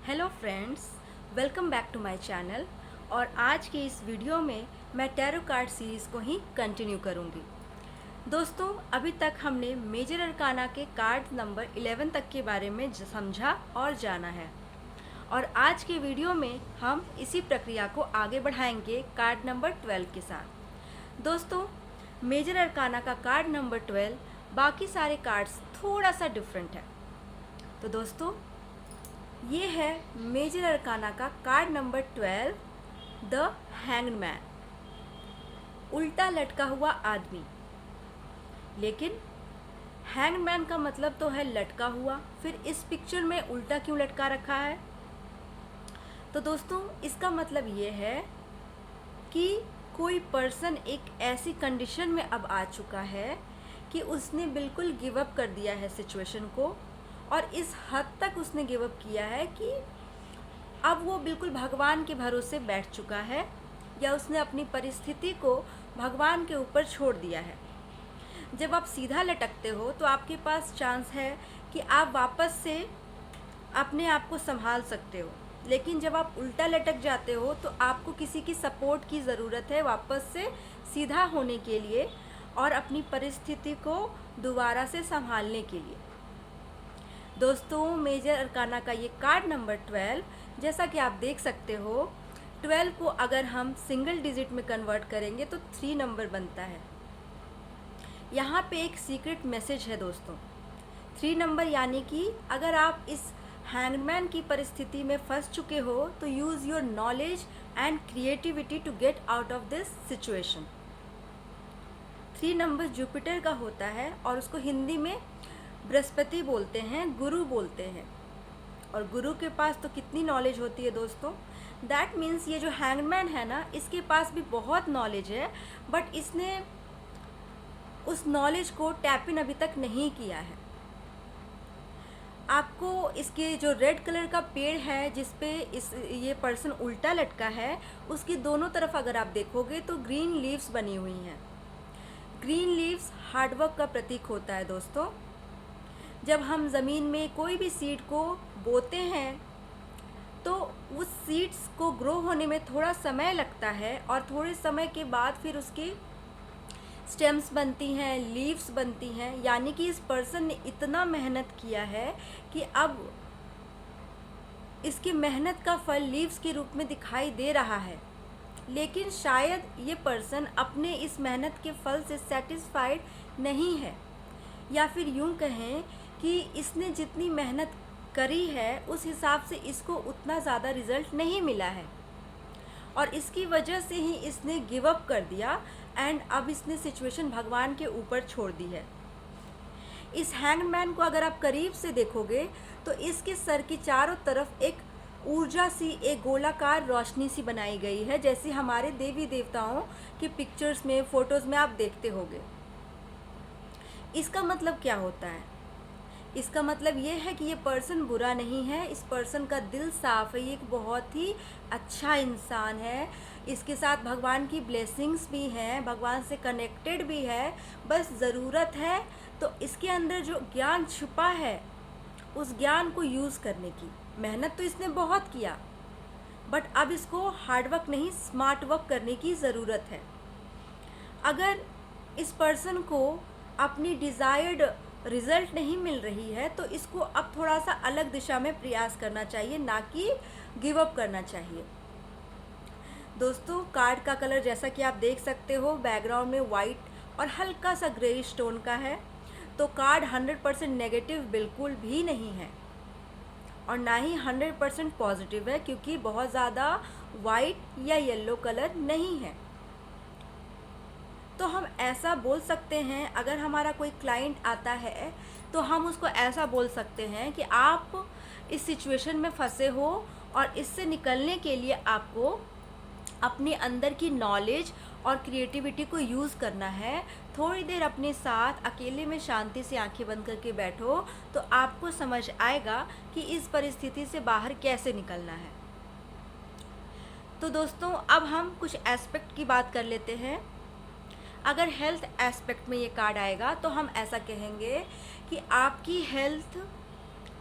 Hello friends, welcome back to my channel. और आज के इस वीडियो में मैं टैरो कार्ड सीरीज़ को ही कंटिन्यू करूंगी। दोस्तों, अभी तक हमने मेजर अरकाना के कार्ड नंबर 11 तक के बारे में समझा और जाना है, और आज के वीडियो में हम इसी प्रक्रिया को आगे बढ़ाएंगे कार्ड नंबर 12 के साथ। दोस्तों, मेजर अरकाना का कार्ड नंबर 12 बाकी सारे कार्ड्स थोड़ा सा डिफरेंट है। तो दोस्तों, ये है मेजर अरकाना का card number 12, the hanged man, उल्टा लटका हुआ आदमी। लेकिन हैंग्ड मैन का मतलब तो है लटका हुआ, फिर इस पिक्चर में उल्टा क्यों लटका रखा है? तो दोस्तों, इसका मतलब ये है कि कोई पर्सन एक ऐसी कंडीशन में अब आ चुका है कि उसने बिल्कुल गिव अप कर दिया है सिचुएशन को, और इस हद तक उसने गिव अप किया है कि अब वो बिल्कुल भगवान के भरोसे बैठ चुका है, या उसने अपनी परिस्थिति को भगवान के ऊपर छोड़ दिया है। जब आप सीधा लटकते हो तो आपके पास चांस है कि आप वापस से अपने आप को संभाल सकते हो, लेकिन जब आप उल्टा लटक जाते हो तो आपको किसी की सपोर्ट की ज़रूरत है वापस से सीधा होने के लिए और अपनी परिस्थिति को दोबारा से संभालने के लिए। दोस्तों, मेजर अरकाना का ये कार्ड नंबर 12, जैसा कि आप देख सकते हो, 12 को अगर हम सिंगल डिजिट में कन्वर्ट करेंगे तो 3 नंबर बनता है। यहाँ पे एक सीक्रेट मैसेज है दोस्तों। 3 नंबर यानी कि अगर आप इस हैंगमैन की परिस्थिति में फंस चुके हो तो use your knowledge and creativity to get out of this situation. 3 number Jupiter का होता है और उसको हिंदी में बृहस्पति बोलते हैं, गुरु बोलते हैं। और गुरु के पास तो कितनी नॉलेज होती है दोस्तों। दैट मीन्स ये जो हैंगमैन है ना, इसके पास भी बहुत नॉलेज है, बट इसने उस नॉलेज को टैप इन अभी तक नहीं किया है। आपको इसके जो रेड कलर का पेड़ है जिस पे ये पर्सन उल्टा लटका है, उसकी दोनों तरफ अगर आप देखोगे तो ग्रीन लीव्स बनी हुई हैं। ग्रीन लीव्स हार्डवर्क का प्रतीक होता है दोस्तों। जब हम ज़मीन में कोई भी सीड को बोते हैं तो उस सीड्स को ग्रो होने में थोड़ा समय लगता है, और थोड़े समय के बाद फिर उसकी स्टेम्स बनती हैं, लीव्स बनती हैं। यानी कि इस पर्सन ने इतना मेहनत किया है कि अब इसकी मेहनत का फल लीव्स के रूप में दिखाई दे रहा है। लेकिन शायद ये पर्सन अपने इस मेहनत के फल से सेटिस्फाइड नहीं है, या फिर यूँ कहें कि इसने जितनी मेहनत करी है उस हिसाब से इसको उतना ज़्यादा रिज़ल्ट नहीं मिला है, और इसकी वजह से ही इसने गिव अप कर दिया एंड अब इसने सिचुएशन भगवान के ऊपर छोड़ दी है। इस हैंगमैन को अगर आप करीब से देखोगे तो इसके सर की चारों तरफ एक ऊर्जा सी, एक गोलाकार रोशनी सी बनाई गई है, जैसे हमारे देवी देवताओं की पिक्चर्स में, फोटोज़ में आप देखते होंगे। इसका मतलब क्या होता है? इसका मतलब ये है कि ये पर्सन बुरा नहीं है, इस पर्सन का दिल साफ़ है, ये एक बहुत ही अच्छा इंसान है। इसके साथ भगवान की ब्लेसिंग्स भी हैं, भगवान से कनेक्टेड भी है। बस ज़रूरत है तो इसके अंदर जो ज्ञान छुपा है उस ज्ञान को यूज़ करने की। मेहनत तो इसने बहुत किया, बट अब इसको हार्ड वर्क नहीं, स्मार्ट वर्क करने की ज़रूरत है। अगर इस पर्सन को अपनी डिज़ायर्ड रिज़ल्ट नहीं मिल रही है तो इसको अब थोड़ा सा अलग दिशा में प्रयास करना चाहिए, ना कि गिव अप करना चाहिए। दोस्तों, कार्ड का कलर जैसा कि आप देख सकते हो, बैकग्राउंड में वाइट और हल्का सा ग्रे स्टोन का है। तो कार्ड 100% नेगेटिव बिल्कुल भी नहीं है, और ना ही 100% पॉजिटिव है, क्योंकि बहुत ज़्यादा वाइट या येलो कलर नहीं है। तो हम ऐसा बोल सकते हैं, अगर हमारा कोई क्लाइंट आता है तो हम उसको ऐसा बोल सकते हैं कि आप इस सिचुएशन में फंसे हो और इससे निकलने के लिए आपको अपने अंदर की नॉलेज और क्रिएटिविटी को यूज़ करना है। थोड़ी देर अपने साथ अकेले में शांति से आंखें बंद करके बैठो तो आपको समझ आएगा कि इस परिस्थिति से बाहर कैसे निकलना है। तो दोस्तों, अब हम कुछ एस्पेक्ट की बात कर लेते हैं। अगर हेल्थ एस्पेक्ट में ये कार्ड आएगा तो हम ऐसा कहेंगे कि आपकी हेल्थ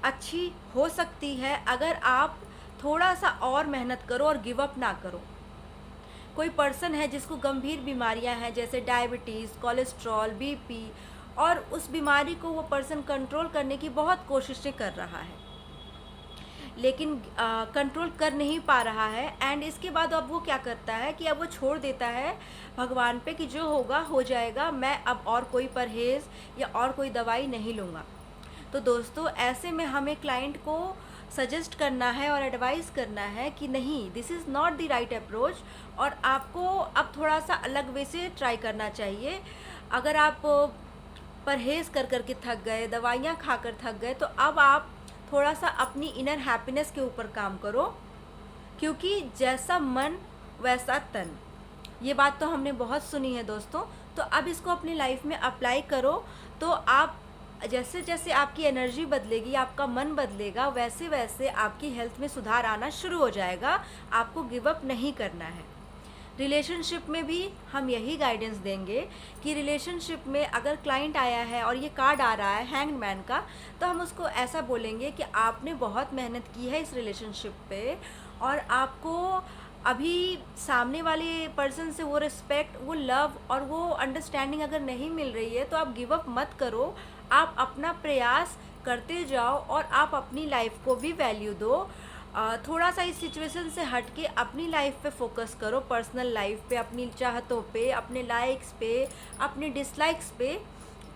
अच्छी हो सकती है अगर आप थोड़ा सा और मेहनत करो और गिव अप ना करो। कोई पर्सन है जिसको गंभीर बीमारियां हैं जैसे डायबिटीज़, कोलेस्ट्रॉल, बीपी, और उस बीमारी को वो पर्सन कंट्रोल करने की बहुत कोशिशें कर रहा है, लेकिन कंट्रोल कर नहीं पा रहा है। एंड इसके बाद अब वो क्या करता है कि अब वो छोड़ देता है भगवान पे कि जो होगा हो जाएगा, मैं अब और कोई परहेज़ या और कोई दवाई नहीं लूँगा। तो दोस्तों, ऐसे में हमें क्लाइंट को सजेस्ट करना है और एडवाइस करना है कि नहीं, this is not the right approach, और आपको अब थोड़ा सा अलग वे से ट्राई करना चाहिए। अगर आप परहेज़ कर कर के थक गए, दवाइयाँ खाकर थक गए, तो अब आप थोड़ा सा अपनी इनर हैप्पीनेस के ऊपर काम करो, क्योंकि जैसा मन वैसा तन, ये बात तो हमने बहुत सुनी है दोस्तों। तो अब इसको अपनी लाइफ में अप्लाई करो, तो आप जैसे जैसे आपकी एनर्जी बदलेगी, आपका मन बदलेगा, वैसे वैसे आपकी हेल्थ में सुधार आना शुरू हो जाएगा। आपको गिव अप नहीं करना है। रिलेशनशिप में भी हम यही गाइडेंस देंगे कि रिलेशनशिप में अगर क्लाइंट आया है और ये कार्ड आ रहा है हैंग्ड मैन का, तो हम उसको ऐसा बोलेंगे कि आपने बहुत मेहनत की है इस रिलेशनशिप पे, और आपको अभी सामने वाले पर्सन से वो रिस्पेक्ट, वो लव और वो अंडरस्टैंडिंग अगर नहीं मिल रही है, तो आप गिव अप मत करो। आप अपना प्रयास करते जाओ और आप अपनी लाइफ को भी वैल्यू दो। थोड़ा सा इस सिचुएशन से हट के अपनी लाइफ पे फोकस करो, पर्सनल लाइफ पे, अपनी चाहतों पे, अपने लाइक्स पे, अपने डिसलाइक्स पे।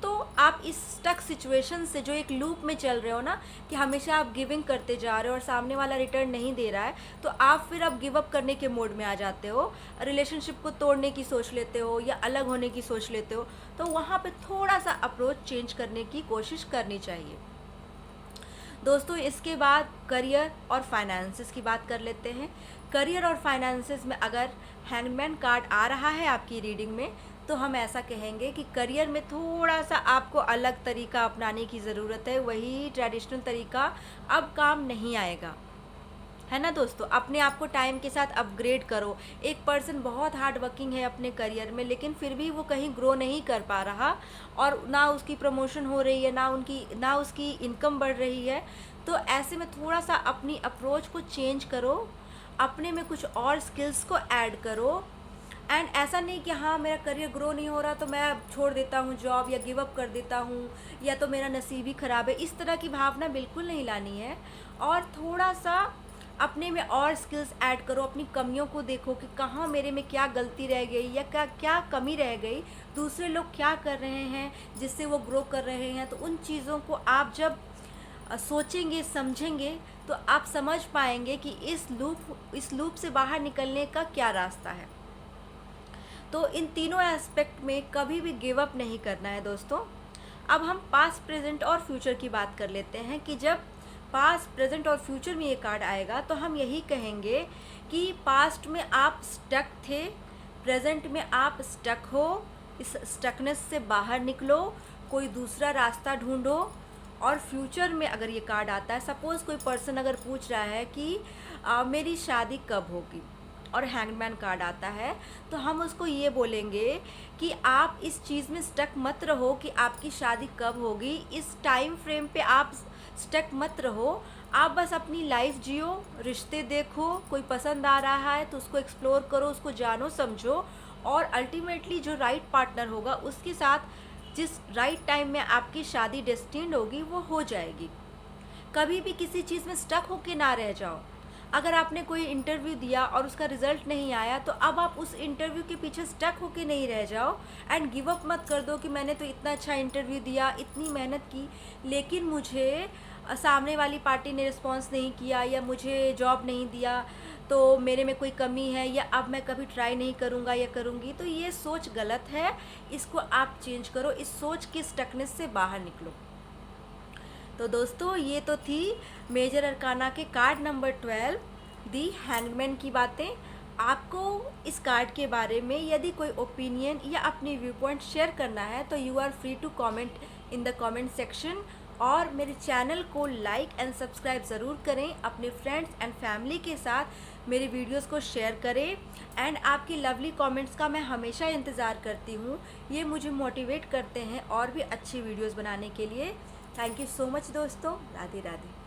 तो आप इस स्टक सिचुएशन से, जो एक लूप में चल रहे हो ना, कि हमेशा आप गिविंग करते जा रहे हो और सामने वाला रिटर्न नहीं दे रहा है, तो आप फिर अब गिव अप करने के मोड में आ जाते हो, रिलेशनशिप को तोड़ने की सोच लेते हो या अलग होने की सोच लेते हो। तो वहाँ पे थोड़ा सा अप्रोच चेंज करने की कोशिश करनी चाहिए दोस्तों। इसके बाद करियर और फाइनेंसेस की बात कर लेते हैं। करियर और फाइनेंसेस में अगर हैंगमैन कार्ड आ रहा है आपकी रीडिंग में, तो हम ऐसा कहेंगे कि करियर में थोड़ा सा आपको अलग तरीका अपनाने की ज़रूरत है। वही ट्रेडिशनल तरीका अब काम नहीं आएगा, है ना दोस्तों। अपने आप को टाइम के साथ अपग्रेड करो। एक पर्सन बहुत हार्ड वर्किंग है अपने करियर में, लेकिन फिर भी वो कहीं ग्रो नहीं कर पा रहा, और ना उसकी प्रमोशन हो रही है, ना उसकी इनकम बढ़ रही है। तो ऐसे में थोड़ा सा अपनी अप्रोच को चेंज करो, अपने में कुछ और स्किल्स को ऐड करो। एंड ऐसा नहीं कि हाँ, मेरा करियर ग्रो नहीं हो रहा तो मैं अब छोड़ देता हूँ जॉब, या गिव अप कर देता हूँ, या तो मेरा नसीब ही ख़राब है। इस तरह की भावना बिल्कुल नहीं लानी है। और थोड़ा सा अपने में और स्किल्स ऐड करो, अपनी कमियों को देखो कि कहाँ मेरे में क्या गलती रह गई या क्या कमी रह गई, दूसरे लोग क्या कर रहे हैं जिससे वो ग्रो कर रहे हैं। तो उन चीज़ों को आप जब सोचेंगे, समझेंगे, तो आप समझ पाएंगे कि इस लूप से बाहर निकलने का क्या रास्ता है। तो इन तीनों एस्पेक्ट में कभी भी गिव अप नहीं करना है दोस्तों। अब हम पास्ट, प्रेजेंट और फ्यूचर की बात कर लेते हैं कि जब पास्ट, प्रेजेंट और फ्यूचर में ये कार्ड आएगा, तो हम यही कहेंगे कि पास्ट में आप स्टक थे, प्रेजेंट में आप स्टक हो, इस स्टकनेस से बाहर निकलो, कोई दूसरा रास्ता ढूंढो। और फ्यूचर में अगर ये कार्ड आता है, सपोज़ कोई पर्सन अगर पूछ रहा है कि मेरी शादी कब होगी, और हैंगमैन कार्ड आता है, तो हम उसको ये बोलेंगे कि आप इस चीज़ में स्टक मत रहो कि आपकी शादी कब होगी। इस टाइम फ्रेम पे आप स्टक मत रहो। आप बस अपनी लाइफ जियो, रिश्ते देखो, कोई पसंद आ रहा है तो उसको एक्सप्लोर करो, उसको जानो, समझो, और अल्टीमेटली जो राइट पार्टनर होगा उसके साथ जिस राइट टाइम में आपकी शादी डेस्टिन्ड होगी वो हो जाएगी। कभी भी किसी चीज़ में स्टक होके ना रह जाओ। अगर आपने कोई इंटरव्यू दिया और उसका रिज़ल्ट नहीं आया, तो अब आप उस इंटरव्यू के पीछे स्टक होके नहीं रह जाओ एंड गिव अप मत कर दो कि मैंने तो इतना अच्छा इंटरव्यू दिया, इतनी मेहनत की, लेकिन मुझे सामने वाली पार्टी ने रिस्पॉन्स नहीं किया, या मुझे जॉब नहीं दिया, तो मेरे में कोई कमी है, या अब मैं कभी ट्राई नहीं करूँगा या करूँगी। तो ये सोच गलत है, इसको आप चेंज करो, इस सोच के स्टकनेस से बाहर निकलो। तो दोस्तों, ये तो थी मेजर अरकाना के कार्ड नंबर 12 दी हैंगमैन की बातें। आपको इस कार्ड के बारे में यदि कोई ओपिनियन या अपनी व्यू पॉइंट शेयर करना है, तो you are free to comment in the comment section. और मेरे चैनल को लाइक एंड सब्सक्राइब ज़रूर करें। अपने फ्रेंड्स एंड फैमिली के साथ मेरे वीडियोस को शेयर करें। एंड आपकी लवली कमेंट्स का मैं हमेशा इंतज़ार करती हूँ। ये मुझे मोटिवेट करते हैं और भी अच्छी वीडियोस बनाने के लिए। थैंक यू सो मच दोस्तों। राधे राधे।